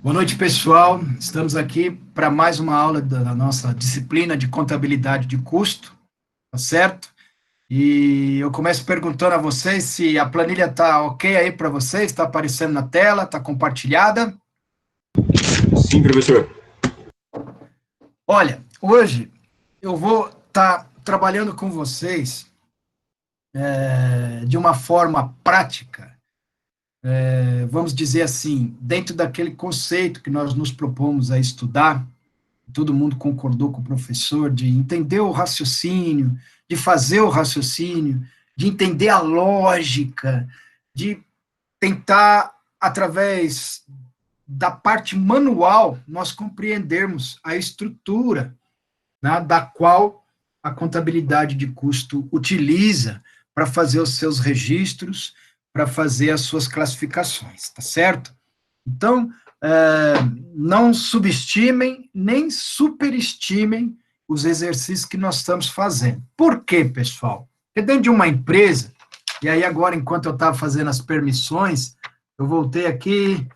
Boa noite, pessoal. Estamos aqui para mais uma aula da nossa disciplina de contabilidade de custo, tá certo? E eu começo perguntando a vocês se a planilha está ok aí para vocês, está aparecendo na tela, está compartilhada? Sim, professor. Olha, hoje eu vou estar trabalhando com vocês de uma forma prática, vamos dizer assim, dentro daquele conceito que nós nos propomos a estudar. Todo mundo concordou com o professor, de entender o raciocínio, de fazer o raciocínio, de entender a lógica, de tentar, através da parte manual, nós compreendermos a estrutura, né, da qual a contabilidade de custo utiliza para fazer os seus registros, para fazer as suas classificações, tá certo? Então, não subestimem, nem superestimem os exercícios que nós estamos fazendo. Por quê, pessoal? Porque dentro de uma empresa, e aí agora, enquanto eu estava fazendo as permissões, eu voltei aqui,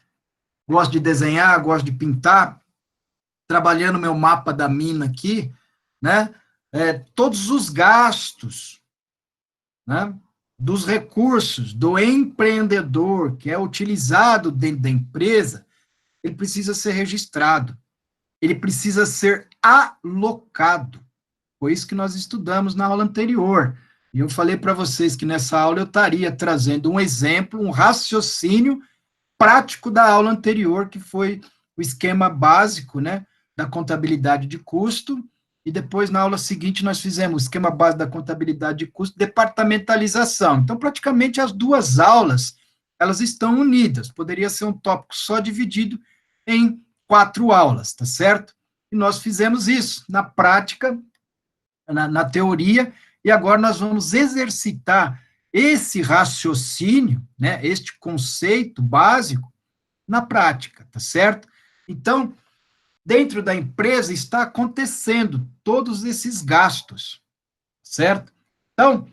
gosto de desenhar, gosto de pintar, trabalhando meu mapa da mina aqui, né? Todos os gastos, né, dos recursos do empreendedor que é utilizado dentro da empresa, ele precisa ser registrado, ele precisa ser alocado. Foi isso que nós estudamos na aula anterior. E eu falei para vocês que nessa aula eu estaria trazendo um exemplo, um raciocínio prático da aula anterior, que foi o esquema básico, né, da contabilidade de custo, e depois, na aula seguinte, nós fizemos o esquema básico da contabilidade de custo, departamentalização. Então, praticamente as duas aulas, elas estão unidas. Poderia ser um tópico só dividido em 4 aulas, tá certo? E nós fizemos isso na prática, na teoria, e agora nós vamos exercitar esse raciocínio, né, este conceito básico, na prática, tá certo? Então, dentro da empresa está acontecendo todos esses gastos, certo? Então,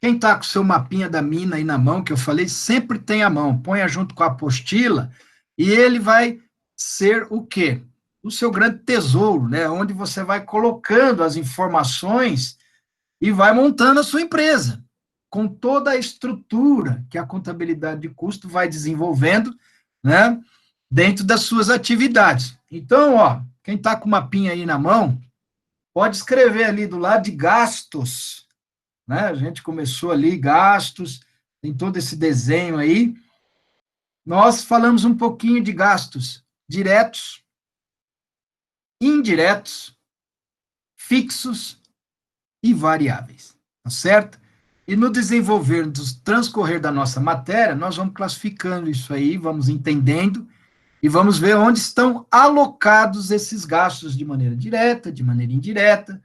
quem está com o seu mapinha da mina aí na mão, que eu falei, sempre tem a mão, ponha junto com a apostila, e ele vai ser o quê? O seu grande tesouro, né? Onde você vai colocando as informações e vai montando a sua empresa, com toda a estrutura que a contabilidade de custo vai desenvolvendo, né? Dentro das suas atividades. Então, ó, quem está com o mapinha aí na mão, pode escrever ali do lado de gastos, né? A gente começou ali, gastos, tem todo esse desenho aí. Nós falamos um pouquinho de gastos diretos, indiretos, fixos e variáveis, tá certo? E no desenvolver, do transcorrer da nossa matéria, nós vamos classificando isso aí, vamos entendendo, e vamos ver onde estão alocados esses gastos de maneira direta, de maneira indireta,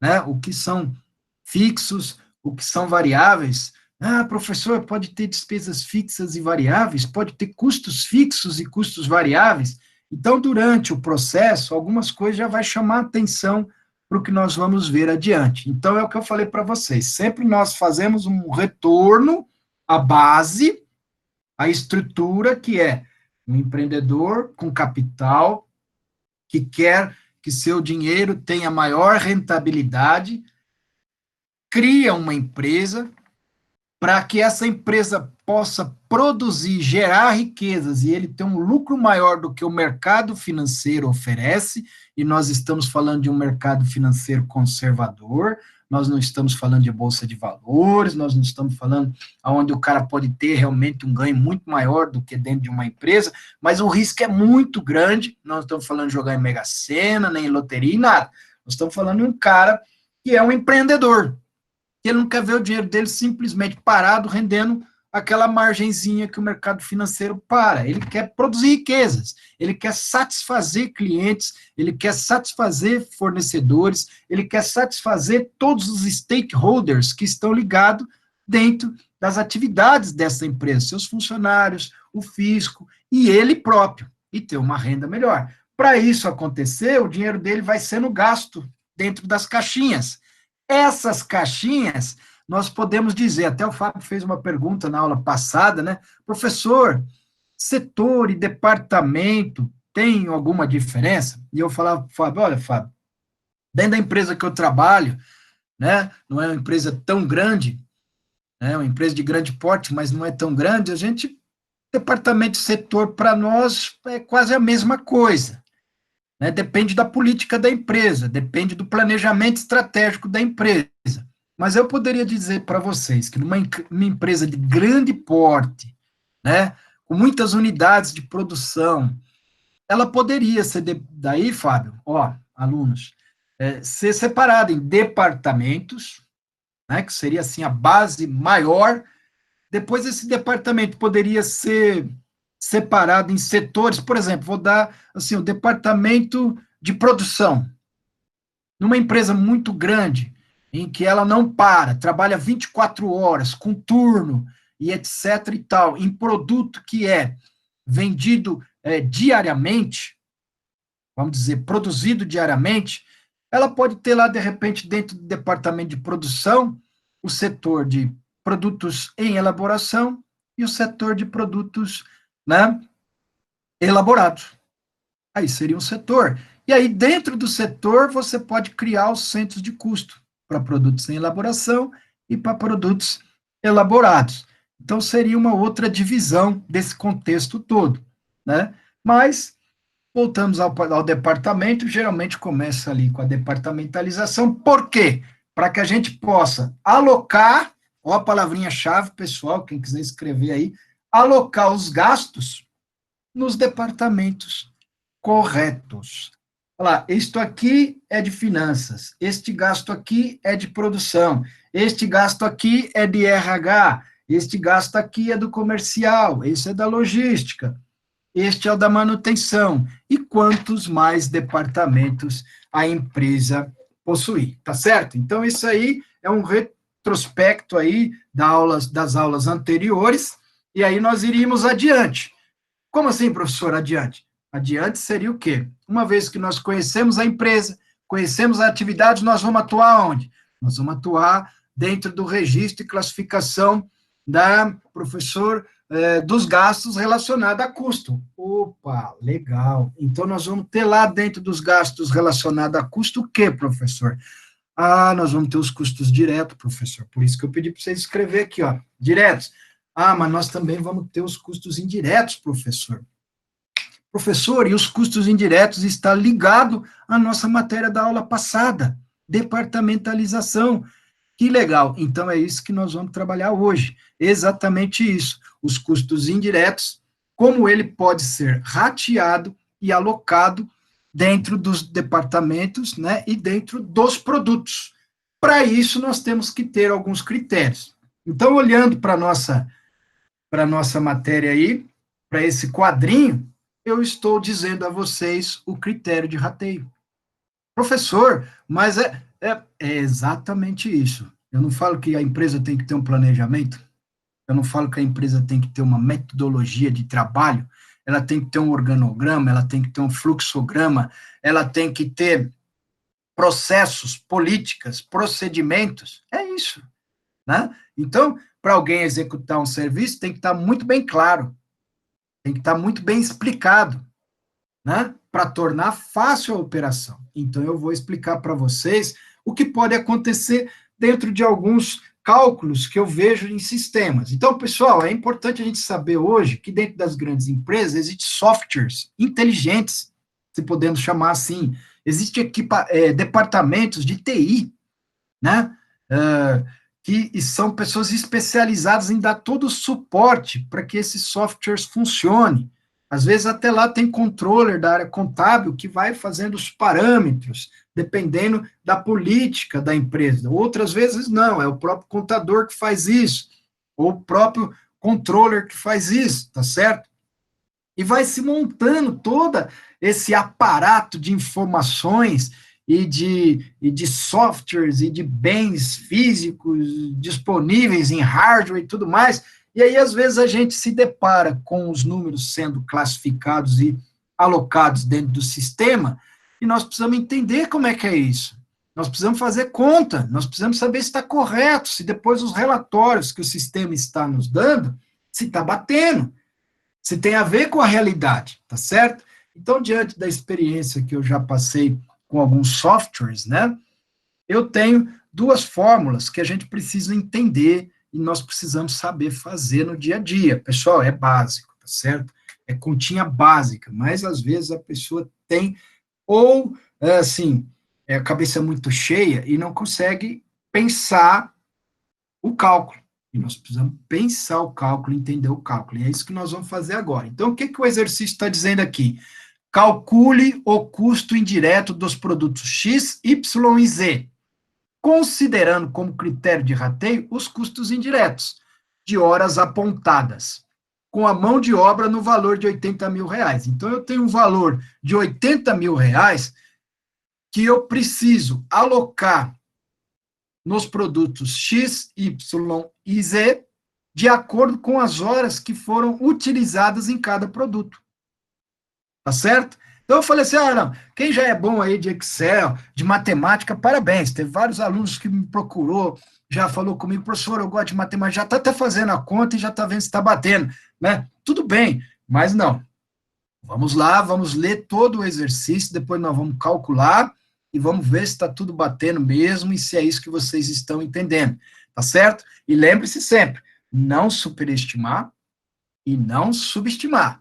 né? O que são fixos, o que são variáveis. Ah, professor, pode ter despesas fixas e variáveis, pode ter custos fixos e custos variáveis. Então, durante o processo, algumas coisas já vai chamar atenção para o que nós vamos ver adiante. Então, é o que eu falei para vocês, sempre nós fazemos um retorno à base, à estrutura, que é um empreendedor com capital, que quer que seu dinheiro tenha maior rentabilidade, cria uma empresa, para que essa empresa possa produzir, gerar riquezas, e ele ter um lucro maior do que o mercado financeiro oferece, e nós estamos falando de um mercado financeiro conservador, nós não estamos falando de bolsa de valores, nós não estamos falando onde o cara pode ter realmente um ganho muito maior do que dentro de uma empresa, mas o risco é muito grande, nós não estamos falando de jogar em Mega Sena, nem em loteria, nada, nós estamos falando de um cara que é um empreendedor, que ele não quer ver o dinheiro dele simplesmente parado, rendendo aquela margenzinha que o mercado financeiro para. Ele quer produzir riquezas, ele quer satisfazer clientes, ele quer satisfazer fornecedores, ele quer satisfazer todos os stakeholders que estão ligados dentro das atividades dessa empresa, seus funcionários, o fisco e ele próprio, e ter uma renda melhor. Para isso acontecer, o dinheiro dele vai sendo gasto dentro das caixinhas. Essas caixinhas, nós podemos dizer, até o Fábio fez uma pergunta na aula passada, né? Professor, setor e departamento tem alguma diferença? E eu falava, Fábio, olha, Fábio, dentro da empresa que eu trabalho, né, não é uma empresa tão grande, né, uma empresa de grande porte, mas não é tão grande, a gente, departamento de setor, para nós, é quase a mesma coisa, né, depende da política da empresa, depende do planejamento estratégico da empresa. Mas eu poderia dizer para vocês que numa empresa de grande porte, né, com muitas unidades de produção, ela poderia ser, daí, Fábio, ó, alunos, ser separada em departamentos, né, que seria assim a base maior. Depois esse departamento poderia ser separado em setores, por exemplo, vou dar assim o departamento de produção. Numa empresa muito grande, em que ela não para, trabalha 24 horas, com turno e etc e tal, em produto que é vendido diariamente, vamos dizer, produzido diariamente, ela pode ter lá, de repente, dentro do departamento de produção, o setor de produtos em elaboração e o setor de produtos, né, elaborados. Aí seria um setor. E aí, dentro do setor, você pode criar os centros de custo para produtos em elaboração e para produtos elaborados. Então, seria uma outra divisão desse contexto todo, né? Mas, voltamos ao departamento, geralmente começa ali com a departamentalização. Por quê? Para que a gente possa alocar, ó a palavrinha-chave, pessoal, quem quiser escrever aí, alocar os gastos nos departamentos corretos. Olha lá, isto aqui é de finanças, este gasto aqui é de produção, este gasto aqui é de RH, este gasto aqui é do comercial, esse é da logística, este é o da manutenção, e quantos mais departamentos a empresa possui, tá certo? Então, isso aí é um retrospecto aí das aulas anteriores, e aí nós iríamos adiante. Como assim, professor, adiante? Adiante seria o quê? Uma vez que nós conhecemos a empresa, conhecemos a atividade, nós vamos atuar onde? Nós vamos atuar dentro do registro e classificação da, professor, dos gastos relacionados a custo. Opa, legal. Então, nós vamos ter lá dentro dos gastos relacionados a custo o quê, professor? Ah, nós vamos ter os custos diretos, professor. Por isso que eu pedi para vocês escrever aqui, ó, diretos. Ah, mas nós também vamos ter os custos indiretos, professor. Professor, e os custos indiretos está ligado à nossa matéria da aula passada, departamentalização. Que legal. Então é isso que nós vamos trabalhar hoje. Exatamente isso. Os custos indiretos, como ele pode ser rateado e alocado dentro dos departamentos, né, e dentro dos produtos. Para isso nós temos que ter alguns critérios. Então, olhando para a nossa matéria aí, para esse quadrinho, eu estou dizendo a vocês o critério de rateio. Professor, mas é exatamente isso. Eu não falo que a empresa tem que ter um planejamento, eu não falo que a empresa tem que ter uma metodologia de trabalho, ela tem que ter um organograma, ela tem que ter um fluxograma, ela tem que ter processos, políticas, procedimentos. É isso, né? Então, para alguém executar um serviço, tem que estar muito bem claro, tem que estar muito bem explicado, né? Para tornar fácil a operação. Então, eu vou explicar para vocês o que pode acontecer dentro de alguns cálculos que eu vejo em sistemas. Então, pessoal, é importante a gente saber hoje que dentro das grandes empresas existem softwares inteligentes, se podemos chamar assim. Existem departamentos de TI, né? Que são pessoas especializadas em dar todo o suporte para que esses softwares funcionem. Às vezes até lá tem controller da área contábil que vai fazendo os parâmetros, dependendo da política da empresa. Outras vezes não, é o próprio contador que faz isso, ou o próprio controller que faz isso, tá certo? E vai se montando todo esse aparato de informações e de softwares e de bens físicos disponíveis em hardware e tudo mais. E aí, às vezes, a gente se depara com os números sendo classificados e alocados dentro do sistema, e nós precisamos entender como é que é isso. Nós precisamos fazer conta, nós precisamos saber se está correto, se depois os relatórios que o sistema está nos dando, se está batendo, se tem a ver com a realidade, tá certo? Então, diante da experiência que eu já passei com alguns softwares, né, eu tenho duas fórmulas que a gente precisa entender e nós precisamos saber fazer no dia a dia. Pessoal, é básico, tá certo? É continha básica, mas às vezes a pessoa tem, ou, assim, a cabeça muito cheia e não consegue pensar o cálculo. E nós precisamos pensar o cálculo, entender o cálculo. E é isso que nós vamos fazer agora. Então, o que, que o exercício está dizendo aqui? Calcule o custo indireto dos produtos X, Y e Z, considerando como critério de rateio os custos indiretos, de horas apontadas, com a mão de obra no valor de R$ 80.000. Então, eu tenho um valor de R$ 80.000 que eu preciso alocar nos produtos X, Y e Z, de acordo com as horas que foram utilizadas em cada produto. Tá certo? Então eu falei assim, não, quem já é bom aí de Excel, de matemática, parabéns. Teve vários alunos que me procurou, já falou comigo, professor, eu gosto de matemática, já está até fazendo a conta e já está vendo se está batendo, né? Tudo bem, mas não. Vamos lá, vamos ler todo o exercício, depois nós vamos calcular e vamos ver se está tudo batendo mesmo e se é isso que vocês estão entendendo, tá certo? E lembre-se sempre, não superestimar e não subestimar,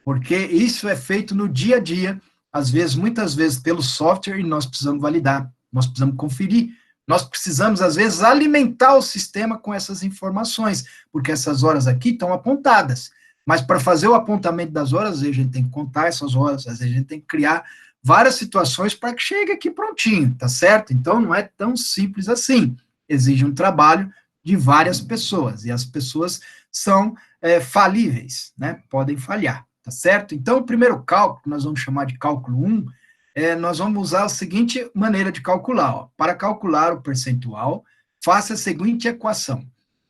porque isso é feito no dia a dia, às vezes, muitas vezes, pelo software, e nós precisamos validar, nós precisamos conferir, nós precisamos, às vezes, alimentar o sistema com essas informações, porque essas horas aqui estão apontadas, mas para fazer o apontamento das horas, às vezes a gente tem que contar essas horas, às vezes a gente tem que criar várias situações para que chegue aqui prontinho, tá certo? Então, não é tão simples assim, exige um trabalho de várias pessoas, e as pessoas são falíveis, né? Podem falhar, tá certo? Então, o primeiro cálculo, que nós vamos chamar de cálculo 1, nós vamos usar a seguinte maneira de calcular, ó. Para calcular o percentual, faça a seguinte equação.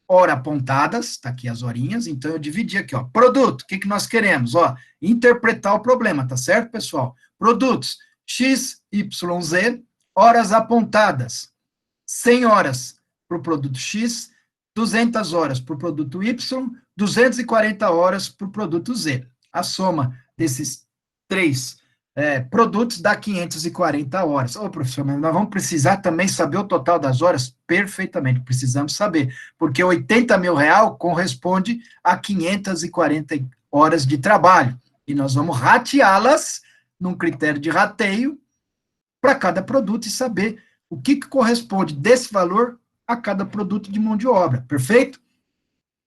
Hora apontadas, está aqui as horinhas, então eu dividi aqui, ó. Produto, o que, que nós queremos? Ó, interpretar o problema, tá certo, pessoal? Produtos, X, Y, Z, horas apontadas, 100 horas para o produto X, 200 horas para o produto Y, 240 horas para o produto Z. A soma desses três produtos dá 540 horas. Ô, professor, mas nós vamos precisar também saber o total das horas? Perfeitamente, precisamos saber, porque R$ 80.000 corresponde a 540 horas de trabalho, e nós vamos rateá-las num critério de rateio para cada produto e saber o que corresponde desse valor a cada produto de mão de obra, perfeito?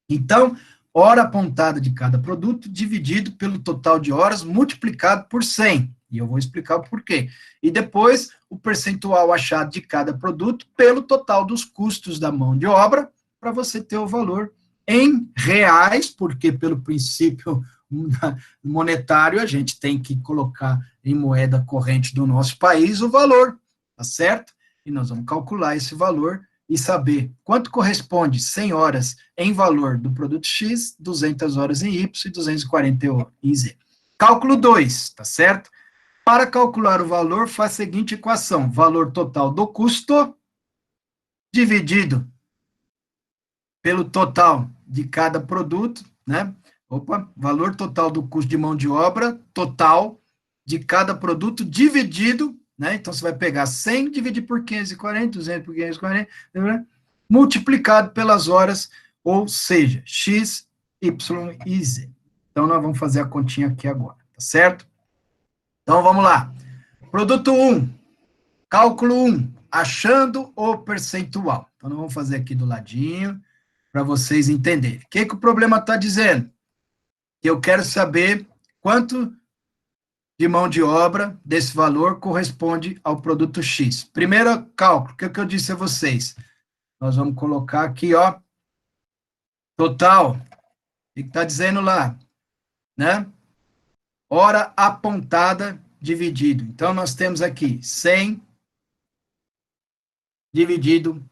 Então, hora apontada de cada produto dividido pelo total de horas multiplicado por 100. E eu vou explicar o porquê. E depois, o percentual achado de cada produto pelo total dos custos da mão de obra, para você ter o valor em reais, porque pelo princípio monetário a gente tem que colocar em moeda corrente do nosso país o valor, tá certo? E nós vamos calcular esse valor e saber quanto corresponde 100 horas em valor do produto X, 200 horas em Y e 240 em Z. Cálculo 2, tá certo? Para calcular o valor, faz a seguinte equação: valor total do custo dividido pelo total de cada produto, né? Valor total do custo de mão de obra total de cada produto dividido, né? Então, você vai pegar 100, dividir por 540, 200 por 540, né? Multiplicado pelas horas, ou seja, X, Y e Z. Então, nós vamos fazer a continha aqui agora, tá certo? Então, vamos lá. Produto 1, cálculo 1, achando o percentual. Então, nós vamos fazer aqui do ladinho, para vocês entenderem. O que o problema está dizendo? Que eu quero saber quanto de mão de obra desse valor corresponde ao produto X. Primeiro cálculo, o que eu disse a vocês? Nós vamos colocar aqui, ó, total, o que está dizendo lá, né? Hora apontada dividido. Então, nós temos aqui 100 dividido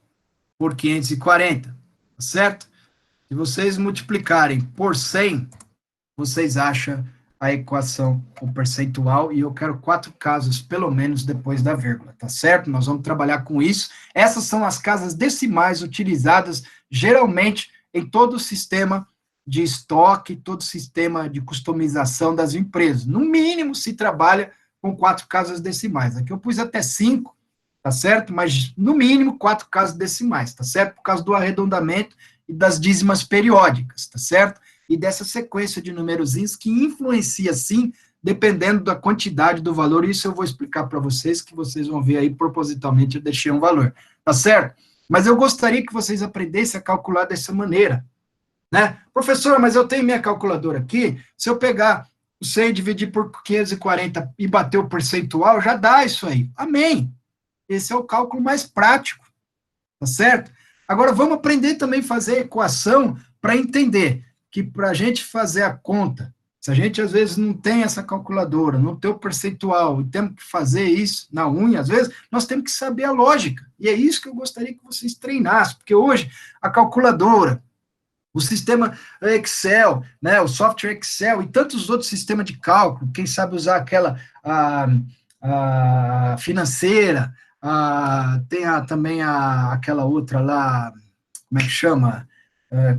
por 540, tá certo? Se vocês multiplicarem por 100, vocês acham a equação, o percentual, e eu quero 4 casos, pelo menos, depois da vírgula, tá certo? Nós vamos trabalhar com isso. Essas são as casas decimais utilizadas, geralmente, em todo o sistema de estoque, todo o sistema de customização das empresas. No mínimo, se trabalha com 4 casas decimais. Aqui eu pus até 5, tá certo? Mas, no mínimo, 4 casas decimais, tá certo? Por causa do arredondamento e das dízimas periódicas, tá certo? E dessa sequência de numerozinhos que influencia, sim, dependendo da quantidade do valor. Isso eu vou explicar para vocês, que vocês vão ver aí, propositalmente eu deixei um valor, tá certo? Mas eu gostaria que vocês aprendessem a calcular dessa maneira, né? Professor, mas eu tenho minha calculadora aqui, se eu pegar o 100 e dividir por 540 e bater o percentual, já dá isso aí. Amém. Esse é o cálculo mais prático, tá certo? Agora, vamos aprender também a fazer equação para entender que para a gente fazer a conta, se a gente às vezes não tem essa calculadora, não tem o percentual, e temos que fazer isso na unha, às vezes, nós temos que saber a lógica. E é isso que eu gostaria que vocês treinassem, porque hoje a calculadora, o sistema Excel, né, o software Excel e tantos outros sistemas de cálculo, quem sabe usar aquela a financeira, tem também aquela outra lá, como é que chama?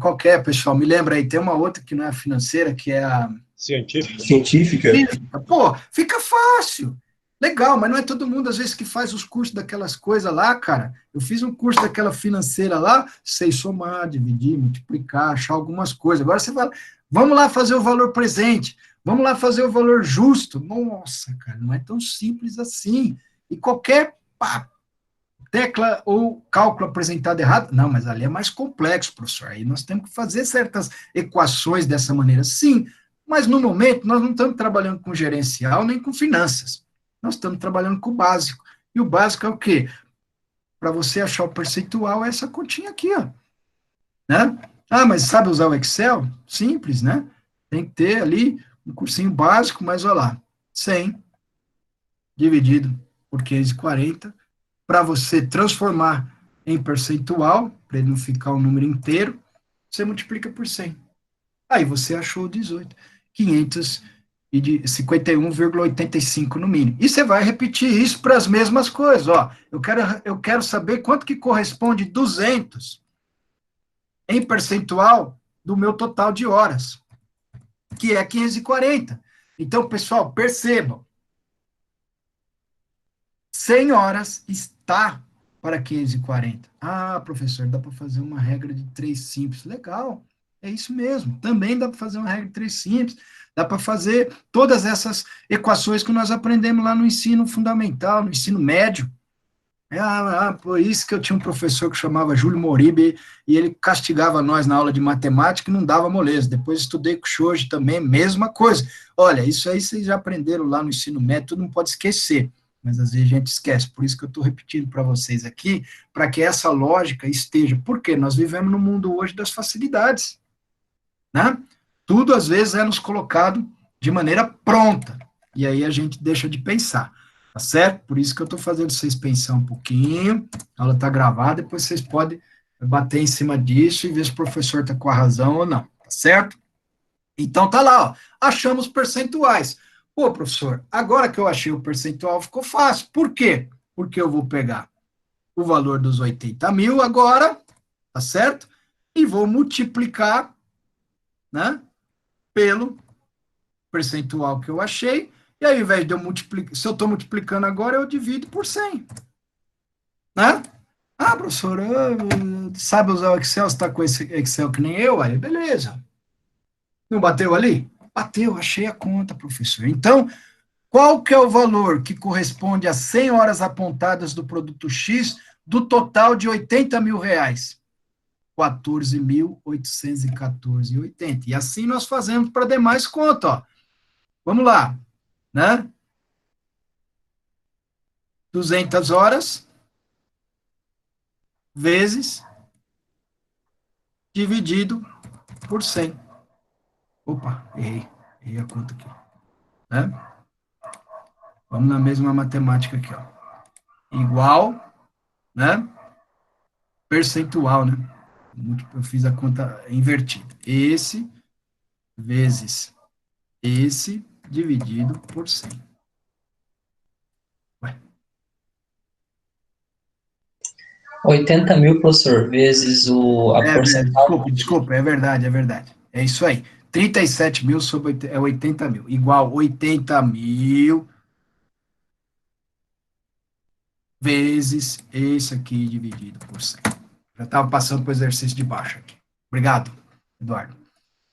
Qual que é, pessoal? Me lembra aí, tem uma outra que não é a financeira, que é a... Científica. Científica. Pô, fica fácil. Legal, mas não é todo mundo, às vezes, que faz os cursos daquelas coisas lá, cara. Eu fiz um curso daquela financeira lá, sei somar, dividir, multiplicar, achar algumas coisas. Agora você vai, vamos lá fazer o valor presente, vamos lá fazer o valor justo. Nossa, cara, não é tão simples assim. E qualquer tecla ou cálculo apresentado errado, não, mas ali é mais complexo, professor. Aí nós temos que fazer certas equações dessa maneira, sim, mas no momento nós não estamos trabalhando com gerencial nem com finanças. Nós estamos trabalhando com o básico. E o básico é o quê? Para você achar o percentual, é essa continha aqui, ó. Né? Ah, mas sabe usar o Excel? Simples, né? Tem que ter ali um cursinho básico, mas olha lá, 100 dividido por 540, para você transformar em percentual, para ele não ficar um número inteiro, você multiplica por 100. Aí você achou 18. 551,85 no mínimo. E você vai repetir isso para as mesmas coisas. Ó, eu quero saber quanto que corresponde 200 em percentual do meu total de horas, que é 540. Então, pessoal, percebam. 100 horas está para 540. Ah, professor, dá para fazer uma regra de 3 simples. Legal, é isso mesmo. Também dá para fazer uma regra de 3 simples. Dá para fazer todas essas equações que nós aprendemos lá no ensino fundamental, no ensino médio. Por isso que eu tinha um professor que chamava Júlio Moribe, e ele castigava nós na aula de matemática e não dava moleza. Depois estudei com o Shoji também, mesma coisa. Olha, isso aí vocês já aprenderam lá no ensino médio, tudo não pode esquecer, mas às vezes a gente esquece. Por isso que eu estou repetindo para vocês aqui, para que essa lógica esteja. Por quê? Nós vivemos no mundo hoje das facilidades, né? Tudo, às vezes, é nos colocado de maneira pronta, e aí a gente deixa de pensar, tá certo? Por isso que eu estou fazendo vocês pensar um pouquinho, a aula está gravada, depois vocês podem bater em cima disso e ver se o professor está com a razão ou não, tá certo? Então, tá lá, ó, achamos percentuais. Pô, professor, agora que eu achei o percentual, ficou fácil. Por quê? Porque eu vou pegar o valor dos 80 mil agora, tá certo? E vou multiplicar, né, pelo percentual que eu achei, e aí, ao invés de eu multiplicar, se eu estou multiplicando agora, eu divido por 100, né? Ah, professor, sabe usar o Excel, você está com esse Excel que nem eu? Aí, beleza. Não bateu ali? Bateu, achei a conta, professor. Então, qual que é o valor que corresponde a 100 horas apontadas do produto X do total de 80 mil reais? 14.814,80. E assim nós fazemos para demais contas, ó. Vamos lá, né? 200 horas vezes dividido por 100. Opa, errei a conta aqui, né? Vamos na mesma matemática aqui, ó. Igual, né? Percentual, né? Eu fiz a conta invertida. Esse vezes esse dividido por 100. Vai. 80 mil, professor, vezes a porcentagem. Desculpa, é verdade. É isso aí. 37 mil sobre 80 mil. Igual 80 mil vezes esse aqui dividido por 100. Já estava passando para o exercício de baixo aqui. Obrigado, Eduardo.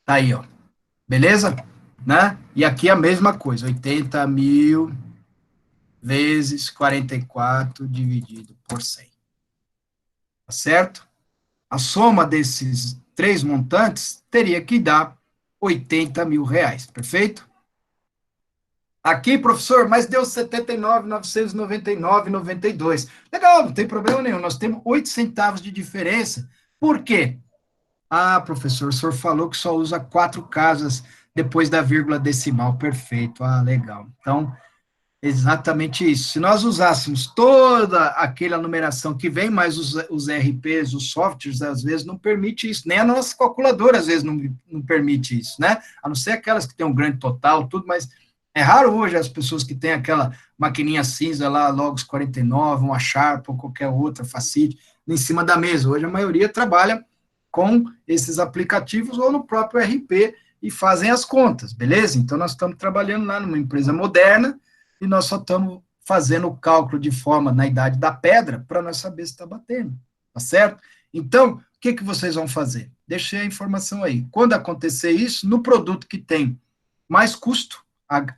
Tá aí, ó. Beleza? Né? E aqui a mesma coisa. 80 mil vezes 44 dividido por 100. Tá certo? A soma desses três montantes teria que dar 80 mil reais. Perfeito? Aqui, professor, mas deu 79.999,92. Legal, não tem problema nenhum. Nós temos 8 centavos de diferença. Por quê? Ah, professor, o senhor falou que só usa 4 casas depois da vírgula decimal. Perfeito. Ah, legal. Então, exatamente isso. Se nós usássemos toda aquela numeração que vem, mas os RPs, os softwares, às vezes não permite isso. Nem a nossa calculadora, às vezes, não permite isso, né? A não ser aquelas que têm um grande total, tudo, mas é raro hoje as pessoas que têm aquela maquininha cinza lá, Logos 49, uma Sharp ou qualquer outra, Facite, em cima da mesa. Hoje a maioria trabalha com esses aplicativos ou no próprio RP e fazem as contas, beleza? Então, nós estamos trabalhando lá numa empresa moderna e nós só estamos fazendo o cálculo de forma na idade da pedra para nós saber se está batendo, tá certo? Então, o que vocês vão fazer? Deixei a informação aí. Quando acontecer isso, no produto que tem mais custo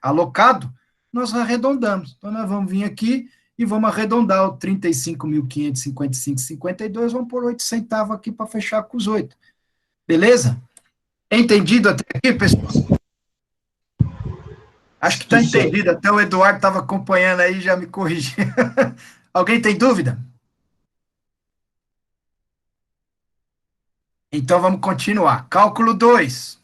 alocado, nós arredondamos. Então, nós vamos vir aqui e vamos arredondar o 35.555,52, vamos por 8 centavos aqui para fechar com os 8. Beleza? Entendido até aqui, pessoal? Acho que está entendido. Até o Eduardo estava acompanhando aí, já me corrigiu. Alguém tem dúvida? Então, vamos continuar. Cálculo 2.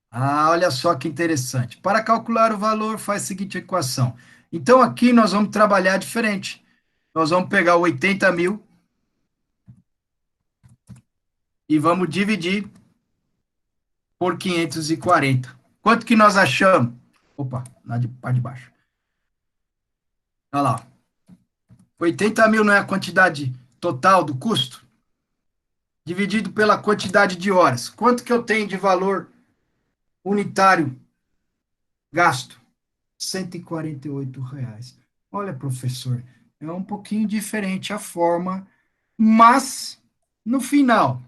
Ah, olha só que interessante. Para calcular o valor, faz a seguinte equação. Então, aqui nós vamos trabalhar diferente. Nós vamos pegar 80 mil e vamos dividir por 540. Quanto que nós achamos? Opa, na parte de baixo. Olha lá. 80 mil não é a quantidade total do custo? Dividido pela quantidade de horas. Quanto que eu tenho de valor unitário gasto? R$ 148. Olha, professor, é um pouquinho diferente a forma, mas no final,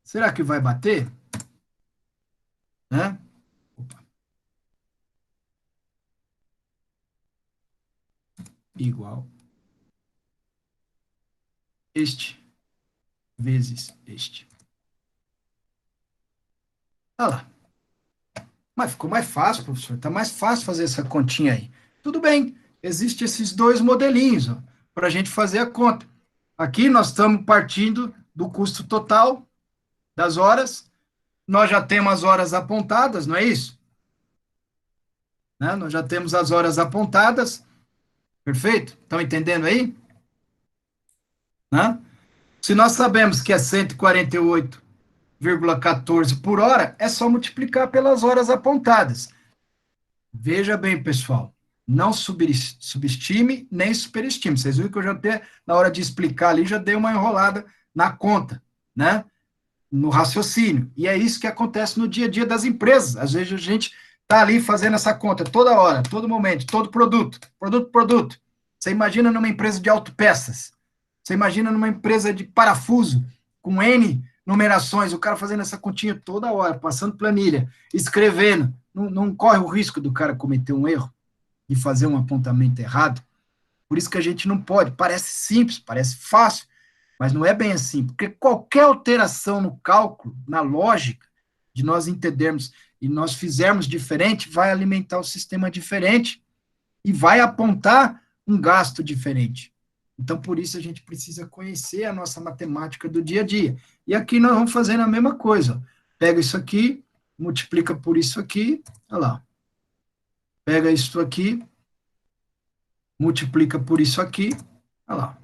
será que vai bater? Né? Opa. Igual este vezes este. Olha lá. Mas ficou mais fácil, professor. Está mais fácil fazer essa continha aí. Tudo bem. Existem esses dois modelinhos para a gente fazer a conta. Aqui nós estamos partindo do custo total das horas. Nós já temos as horas apontadas, não é isso? Né? Nós já temos as horas apontadas. Perfeito? Estão entendendo aí? Né? Se nós sabemos que é 148,14 por hora, é só multiplicar pelas horas apontadas. Veja bem, pessoal, não subestime nem superestime. Vocês viram que eu já até, na hora de explicar ali, já dei uma enrolada na conta, né? No raciocínio. E é isso que acontece no dia a dia das empresas. Às vezes a gente está ali fazendo essa conta toda hora, todo momento, todo produto. Você imagina numa empresa de autopeças, você imagina numa empresa de parafuso, com N numerações, o cara fazendo essa continha toda hora, passando planilha, escrevendo. Não corre o risco do cara cometer um erro, de fazer um apontamento errado. Por isso que a gente não pode. Parece simples, parece fácil, mas não é bem assim, porque qualquer alteração no cálculo, na lógica, de nós entendermos e nós fizermos diferente, vai alimentar o sistema diferente e vai apontar um gasto diferente. Então, por isso, a gente precisa conhecer a nossa matemática do dia a dia. E aqui nós vamos fazendo a mesma coisa. Pega isso aqui, multiplica por isso aqui, olha lá. Pega isso aqui, multiplica por isso aqui, olha lá.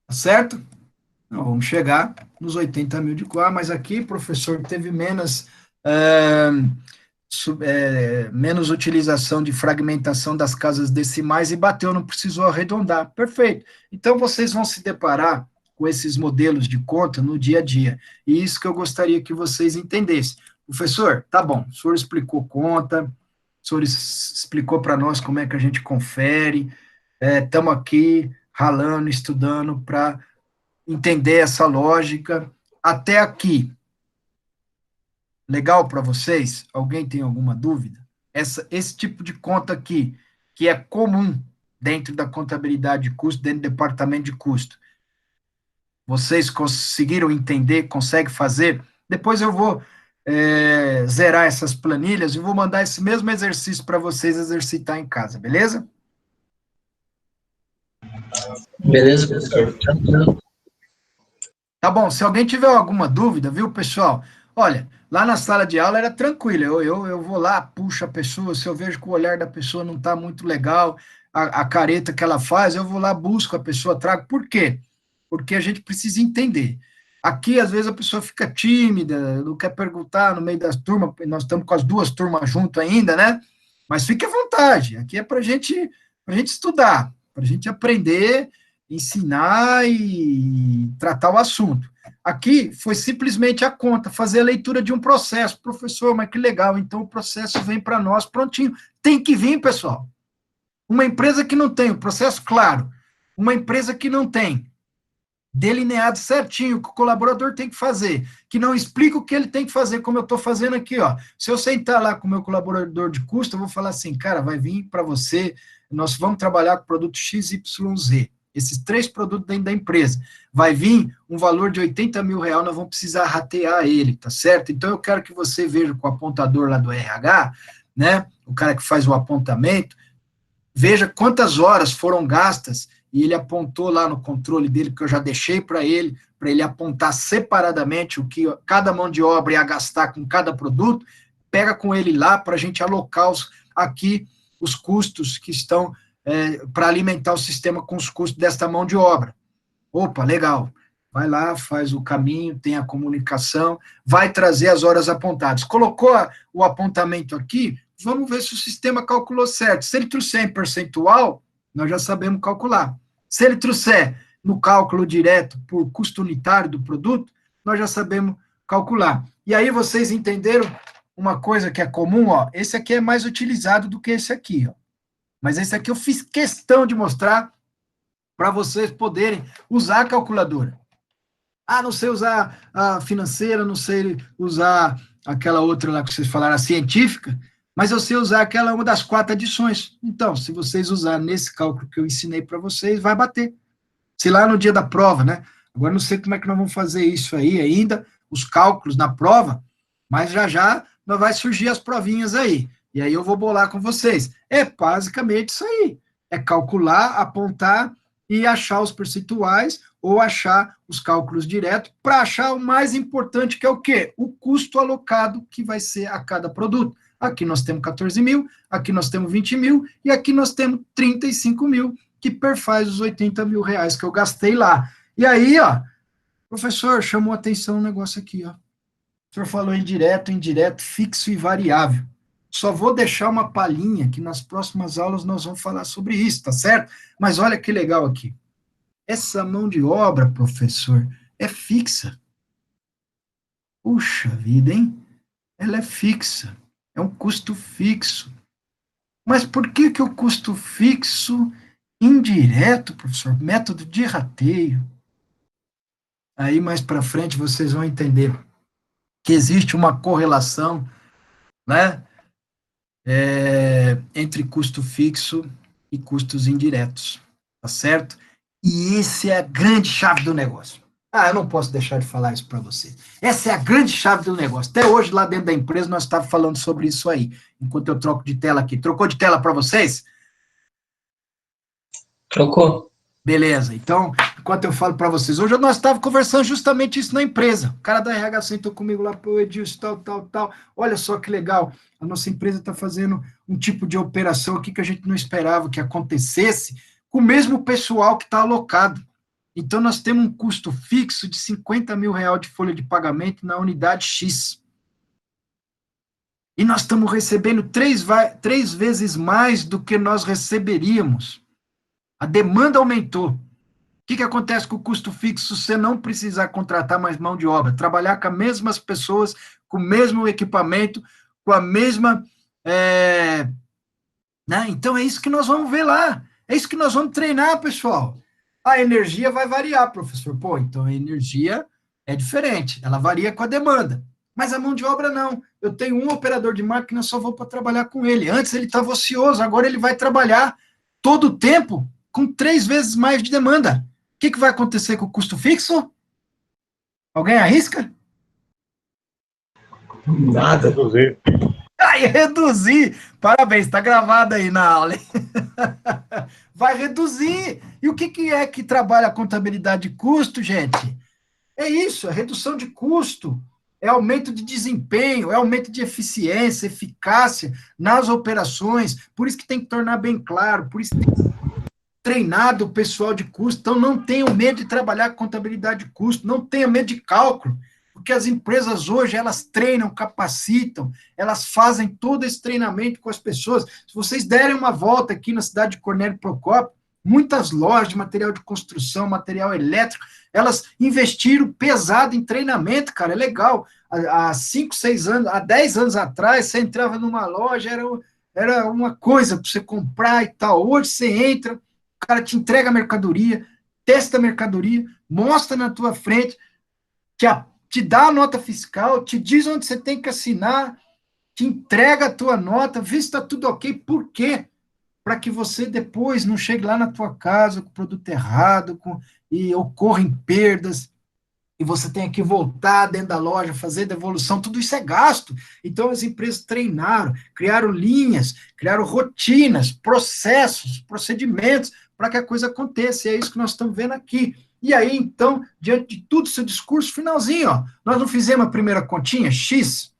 Tá certo? Então, vamos chegar nos 80 mil de quá, mas aqui, professor, teve menos utilização de fragmentação das casas decimais e bateu, não precisou arredondar. Perfeito. Então, vocês vão se deparar com esses modelos de conta no dia a dia. E isso que eu gostaria que vocês entendessem. Professor, tá bom, o senhor explicou conta, o senhor explicou para nós como é que a gente confere, estamos aqui ralando, estudando para entender essa lógica. Até aqui, legal para vocês? Alguém tem alguma dúvida? Esse tipo de conta aqui, que é comum dentro da contabilidade de custo, dentro do departamento de custo. Vocês conseguiram entender, conseguem fazer? Depois eu vou zerar essas planilhas e vou mandar esse mesmo exercício para vocês exercitar em casa, beleza? Beleza, professor. Tranquilo. Tá bom, se alguém tiver alguma dúvida, viu, pessoal? Olha, lá na sala de aula era tranquilo, eu vou lá, puxo a pessoa, se eu vejo que o olhar da pessoa não está muito legal, a careta que ela faz, eu vou lá, busco a pessoa, trago. Por quê? Porque a gente precisa entender. Aqui, às vezes, a pessoa fica tímida, não quer perguntar no meio das turmas, nós estamos com as duas turmas junto ainda, né? Mas fique à vontade, aqui é para gente estudar, para a gente aprender, ensinar e tratar o assunto. Aqui foi simplesmente a conta, fazer a leitura de um processo. Professor, mas que legal, então o processo vem para nós prontinho. Tem que vir, pessoal. Uma empresa que não tem o processo claro, uma empresa que não tem delineado certinho o que o colaborador tem que fazer, que não explica o que ele tem que fazer, como eu estou fazendo aqui, ó. Se eu sentar lá com o meu colaborador de custo, eu vou falar assim, cara, vai vir para você, nós vamos trabalhar com o produto XYZ, esses 3 produtos dentro da empresa. Vai vir um valor de 80 mil reais, nós vamos precisar ratear ele, tá certo? Então, eu quero que você veja com o apontador lá do RH, né, o cara que faz o apontamento, veja quantas horas foram gastas, e ele apontou lá no controle dele, que eu já deixei para ele apontar separadamente o que cada mão de obra ia gastar com cada produto, pega com ele lá para a gente alocar aqui os custos que estão para alimentar o sistema com os custos desta mão de obra. Opa, legal. Vai lá, faz o caminho, tem a comunicação, vai trazer as horas apontadas. Colocou o apontamento aqui, vamos ver se o sistema calculou certo. Se ele trouxer em percentual, nós já sabemos calcular. Se ele trouxer no cálculo direto por custo unitário do produto, nós já sabemos calcular. E aí vocês entenderam uma coisa que é comum, ó, esse aqui é mais utilizado do que esse aqui, ó. Mas esse aqui eu fiz questão de mostrar para vocês poderem usar a calculadora. Ah, não sei usar a financeira, não sei usar aquela outra lá que vocês falaram, a científica, mas eu sei usar aquela uma das 4 adições. Então, se vocês usarem nesse cálculo que eu ensinei para vocês, vai bater. Se lá no dia da prova, né? Agora não sei como é que nós vamos fazer isso aí ainda, os cálculos na prova, mas já nós vai surgir as provinhas aí. E aí eu vou bolar com vocês. É basicamente isso aí. É calcular, apontar e achar os percentuais ou achar os cálculos diretos para achar o mais importante, que é o quê? O custo alocado que vai ser a cada produto. Aqui nós temos 14 mil, aqui nós temos 20 mil, e aqui nós temos 35 mil, que perfaz os 80 mil reais que eu gastei lá. E aí, ó, professor, chamou a atenção um negócio aqui, ó. O senhor falou em direto, indireto, fixo e variável. Só vou deixar uma palhinha, que nas próximas aulas nós vamos falar sobre isso, tá certo? Mas olha que legal aqui. Essa mão de obra, professor, é fixa. Puxa vida, hein? Ela é fixa. É um custo fixo. Mas por que o custo fixo indireto, professor? Método de rateio. Aí mais para frente vocês vão entender que existe uma correlação, né, entre custo fixo e custos indiretos, tá certo? E esse é a grande chave do negócio. Ah, eu não posso deixar de falar isso para vocês. Essa é a grande chave do negócio. Até hoje, lá dentro da empresa, nós estávamos falando sobre isso aí, enquanto eu troco de tela aqui. Trocou de tela para vocês? Trocou. Beleza. Então, enquanto eu falo para vocês, hoje nós estávamos conversando justamente isso na empresa. O cara da RH sentou comigo lá, pô, Edilson, tal. Olha só que legal. A nossa empresa está fazendo um tipo de operação aqui que a gente não esperava que acontecesse, com o mesmo pessoal que está alocado. Então, nós temos um custo fixo de 50 mil reais de folha de pagamento na unidade X. E nós estamos recebendo 3 vezes mais do que nós receberíamos. A demanda aumentou. que acontece com o custo fixo se você não precisar contratar mais mão de obra? Trabalhar com as mesmas pessoas, com o mesmo equipamento, com a mesma... né? Então, é isso que nós vamos ver lá. É isso que nós vamos treinar, pessoal. A energia vai variar, professor. Pô, então a energia é diferente. Ela varia com a demanda. Mas a mão de obra, não. Eu tenho um operador de máquina, só vou para trabalhar com ele. Antes ele estava ocioso, agora ele vai trabalhar todo o tempo com 3 vezes mais de demanda. O que vai acontecer com o custo fixo? Alguém arrisca? Nada. Reduzir. Vai reduzir. Parabéns, está gravado aí na aula. Vai reduzir. E o que é que trabalha a contabilidade de custo, gente? É isso, é redução de custo, é aumento de desempenho, é aumento de eficiência, eficácia nas operações. Por isso que tem que tornar bem claro, por isso que tem que treinado o pessoal de custo. Então, não tenham medo de trabalhar com contabilidade de custo, não tenham medo de cálculo, porque as empresas hoje, elas treinam, capacitam, elas fazem todo esse treinamento com as pessoas. Se vocês derem uma volta aqui na cidade de Cornélio Procópio, muitas lojas de material de construção, material elétrico, elas investiram pesado em treinamento, cara, é legal. Há 5, 6 anos, há 10 anos atrás, você entrava numa loja, era uma coisa para você comprar e tal. Hoje você entra, o cara te entrega a mercadoria, testa a mercadoria, mostra na tua frente, te dá a nota fiscal, te diz onde você tem que assinar, te entrega a tua nota, vê se está tudo ok. Por quê? Para que você depois não chegue lá na tua casa com o produto errado, e ocorrem perdas, e você tem que voltar dentro da loja, fazer devolução, tudo isso é gasto. Então, as empresas treinaram, criaram linhas, criaram rotinas, processos, procedimentos, para que a coisa aconteça, e é isso que nós estamos vendo aqui. E aí, então, diante de tudo, seu discurso, finalzinho, ó, nós não fizemos a primeira continha, X,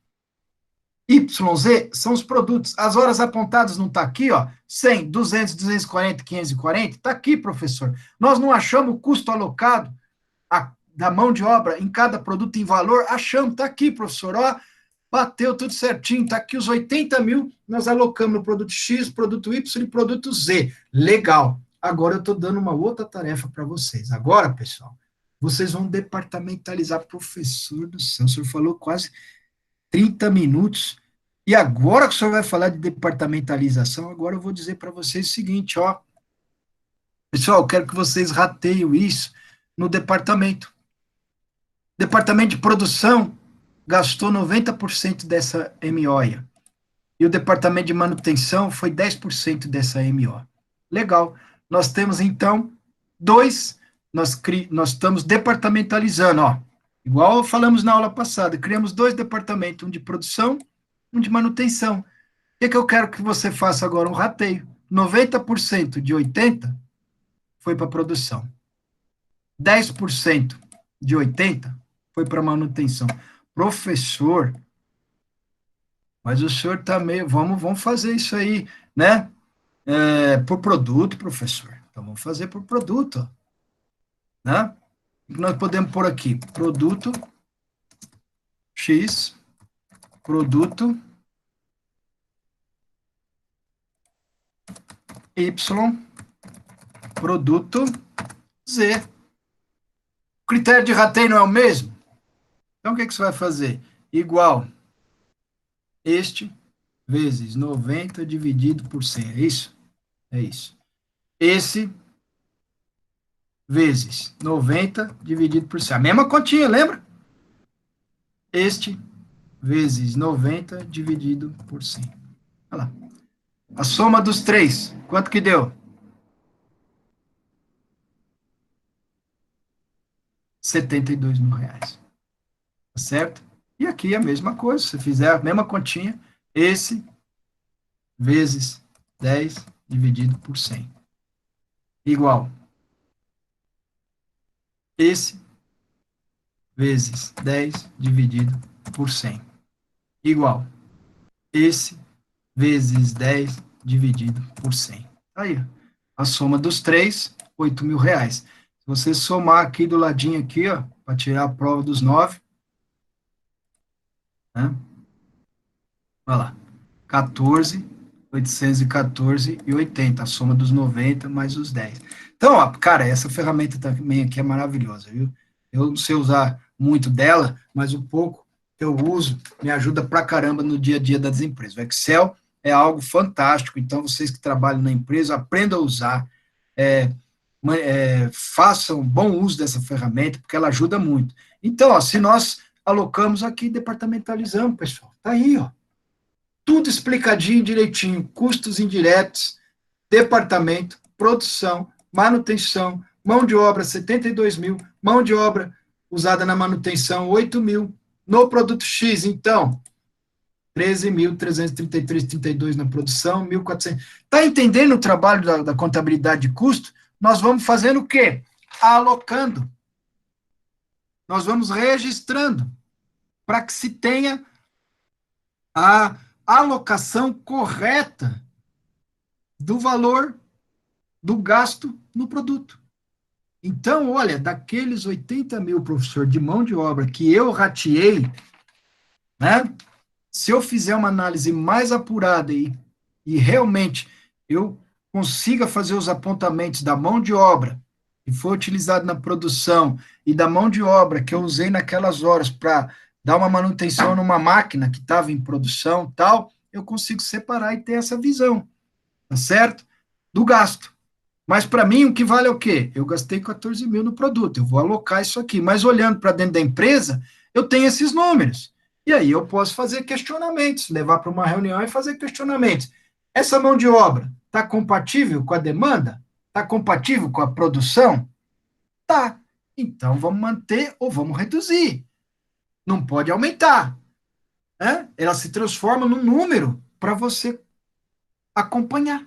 Y, Z, são os produtos. As horas apontadas não está aqui, ó, 100, 200, 240, 540, está aqui, professor. Nós não achamos o custo alocado da mão de obra em cada produto em valor, achamos, está aqui, professor, ó, bateu tudo certinho, está aqui os 80 mil, nós alocamos no produto X, produto Y e produto Z. Legal. Agora eu estou dando uma outra tarefa para vocês. Agora, pessoal, vocês vão departamentalizar. Professor do céu, o senhor falou quase 30 minutos, e agora que o senhor vai falar de departamentalização, agora eu vou dizer para vocês o seguinte, ó, pessoal, eu quero que vocês rateiem isso no departamento. Departamento de produção gastou 90% dessa MO, e o departamento de manutenção foi 10% dessa MO. Legal. Nós temos, então, nós estamos departamentalizando, ó, igual falamos na aula passada, criamos 2 departamentos, um de produção, um de manutenção. O que eu quero que você faça agora? Um rateio. 90% de 80 foi para produção. 10% de 80 foi para manutenção. Professor, mas o senhor está meio... Vamos fazer isso aí, né? Por produto, professor. Então, vamos fazer por produto, né? Nós podemos pôr aqui, produto X, produto Y, produto Z. O critério de rateio não é o mesmo? Então, o que você vai fazer? Igual este vezes 90 dividido por 100. É isso? É isso. Esse vezes 90 dividido por 100. A mesma continha, lembra? Este vezes 90 dividido por 100. Olha lá. A soma dos 3, quanto que deu? 72 mil reais. Tá certo? E aqui a mesma coisa, se fizer a mesma continha, esse vezes 10 dividido por 100. Igual. Esse vezes 10 dividido por 100. Igual. Esse vezes 10 dividido por 100. Aí, a soma dos 3, 8 mil reais. Se você somar aqui do ladinho aqui, ó, para tirar a prova dos 9, né? Olha lá. 14, 814,80, a soma dos 90 mais os 10. Então, ó, cara, essa ferramenta também aqui é maravilhosa, viu? Eu não sei usar muito dela, mas o pouco que eu uso me ajuda pra caramba no dia a dia das empresas. O Excel é algo fantástico, então vocês que trabalham na empresa, aprendam a usar, façam bom uso dessa ferramenta, porque ela ajuda muito. Então, ó, se nós alocamos aqui, departamentalizamos, pessoal, tá aí, ó, tudo explicadinho, direitinho, custos indiretos, departamento, produção, manutenção, mão de obra, 72 mil, mão de obra usada na manutenção, 8 mil, no produto X, então, 13.333,32 na produção, 1.400. Está entendendo o trabalho da contabilidade de custo? Nós vamos fazendo o quê? Alocando. Nós vamos registrando, para que se tenha a alocação correta do valor do gasto no produto. Então, olha, daqueles 80 mil, professor, de mão de obra que eu rateei, né? Se eu fizer uma análise mais apurada e realmente eu consiga fazer os apontamentos da mão de obra que foi utilizado na produção e da mão de obra que eu usei naquelas horas para dar uma manutenção numa máquina que estava em produção tal, eu consigo separar e ter essa visão, tá certo? Do gasto. Mas para mim, o que vale é o quê? Eu gastei 14 mil no produto, eu vou alocar isso aqui. Mas olhando para dentro da empresa, eu tenho esses números. E aí eu posso fazer questionamentos, levar para uma reunião e fazer questionamentos. Essa mão de obra está compatível com a demanda? Está compatível com a produção? Tá. Então vamos manter ou vamos reduzir. Não pode aumentar. Né? Ela se transforma num número para você acompanhar.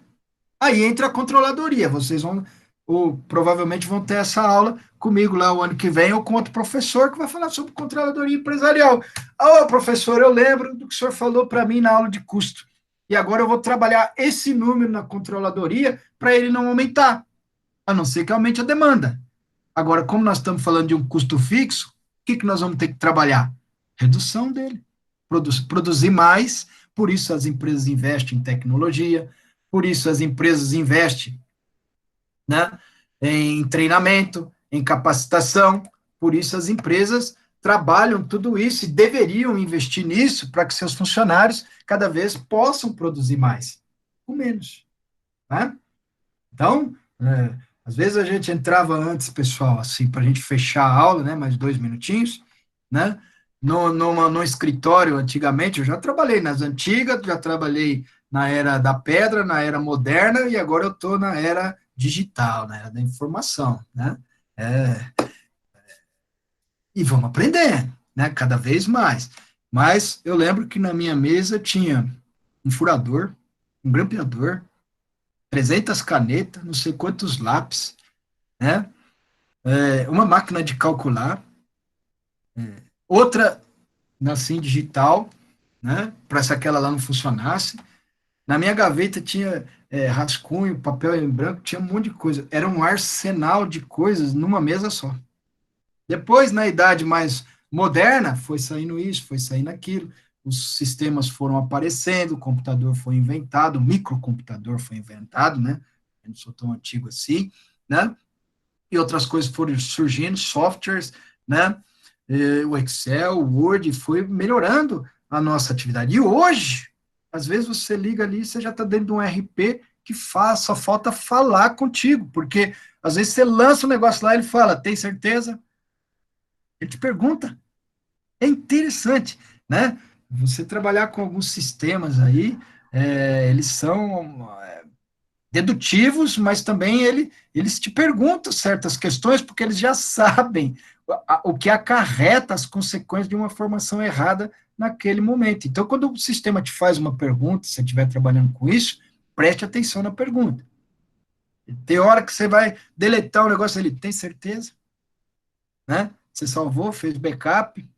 Aí entra a controladoria. Vocês vão, ou provavelmente vão ter essa aula comigo lá o ano que vem, ou com outro professor que vai falar sobre controladoria empresarial. Ô, professor, eu lembro do que o senhor falou para mim na aula de custo. E agora eu vou trabalhar esse número na controladoria para ele não aumentar, a não ser que aumente a demanda. Agora, como nós estamos falando de um custo fixo, o que nós vamos ter que trabalhar? Redução dele. Produzir mais, por isso as empresas investem em tecnologia, por isso as empresas investem, né, em treinamento, em capacitação, por isso as empresas trabalham tudo isso e deveriam investir nisso para que seus funcionários cada vez possam produzir mais, com menos. Né? Então, às vezes a gente entrava antes, pessoal, assim, para a gente fechar a aula, né, mais 2 minutinhos, né, no escritório, antigamente, eu já trabalhei nas antigas, já trabalhei na era da pedra, na era moderna, e agora eu estou na era digital, na era da informação, né, e vamos aprender, né, cada vez mais. Mas eu lembro que na minha mesa tinha um furador, um grampeador, 300 canetas, não sei quantos lápis, né? Uma máquina de calcular, outra assim digital, né? Para se aquela lá não funcionasse. Na minha gaveta tinha rascunho, papel em branco, tinha um monte de coisa. Era um arsenal de coisas numa mesa só. Depois, na idade mais moderna, foi saindo isso, foi saindo aquilo, os sistemas foram aparecendo, o computador foi inventado, o microcomputador foi inventado, né? Eu não sou tão antigo assim, né? E outras coisas foram surgindo, softwares, né? O Excel, o Word, foi melhorando a nossa atividade. E hoje, às vezes você liga ali, você já está dentro de um RP que só falta falar contigo, porque às vezes você lança um negócio lá e ele fala, tem certeza? Ele te pergunta. É interessante, né? Você trabalhar com alguns sistemas aí, eles são dedutivos, mas também eles te perguntam certas questões, porque eles já sabem o que acarreta as consequências de uma formação errada naquele momento. Então, quando o sistema te faz uma pergunta, se você estiver trabalhando com isso, preste atenção na pergunta. Tem hora que você vai deletar o negócio ali, tem certeza? Né? Você salvou, fez backup.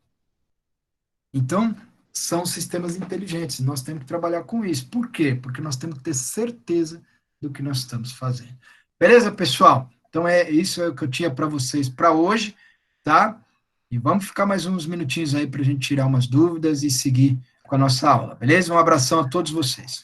Então, são sistemas inteligentes, nós temos que trabalhar com isso. Por quê? Porque nós temos que ter certeza do que nós estamos fazendo. Beleza, pessoal? Então, isso é o que eu tinha para vocês para hoje, tá? E vamos ficar mais uns minutinhos aí para a gente tirar umas dúvidas e seguir com a nossa aula, beleza? Um abração a todos vocês.